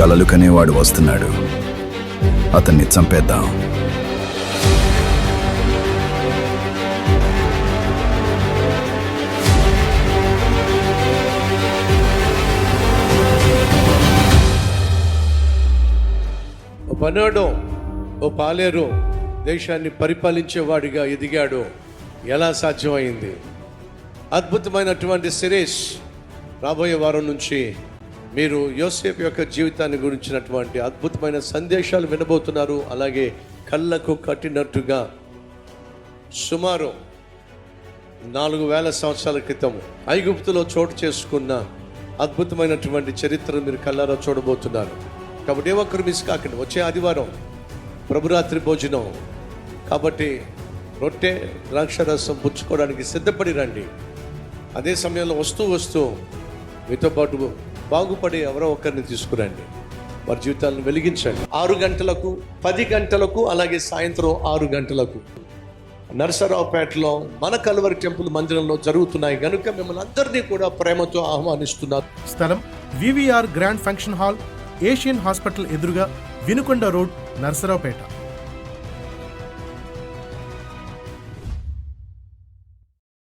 కలలు కనేవాడు వస్తున్నాడు. అతన్ని చంపేద్దాం. పనాడో ఓ పాలేరు దేశాన్ని పరిపాలించేవాడిగా ఎదిగాడు. ఎలా సాధ్యమైంది? అద్భుతమైనటువంటి సిరీస్ రాబోయే వారం నుంచి మీరు యోసేపు యొక్క జీవితాన్ని గురించినటువంటి అద్భుతమైన సందేశాలు వినబోతున్నారు. అలాగే కళ్ళకు కట్టినట్టుగా సుమారు 4000 సంవత్సరాల క్రితం ఐగుప్తులో చోటు చేసుకున్న అద్భుతమైనటువంటి చరిత్రను మీరు కళ్ళారా చూడబోతున్నారు. కాబట్టి ఏ ఒక్కరు మిస్ కాకండి. వచ్చే ఆదివారం ప్రభురాత్రి భోజనం కాబట్టి రొట్టె ద్రాక్షరసం పుచ్చుకోవడానికి సిద్ధపడి రండి. అదే సమయంలో వస్తూ మీతో పాటు బాగుపడి ఎవరో ఒక్కరిని తీసుకురండి. వారి జీవితాలను వెలిగించండి. 6 గంటలకు, 10 గంటలకు, అలాగే సాయంత్రం 6 గంటలకు నరసరావుపేటలో మన కల్వరి టెంపుల్ మందిరంలో జరుగుతున్నాయి కనుక మిమ్మల్ని అందరినీ కూడా ప్రేమతో ఆహ్వానిస్తున్నారు. స్థలం VVR grand function hall, Asian hospital ఎదురుగా, వినుకొండ రోడ్, నరసరావుపేట.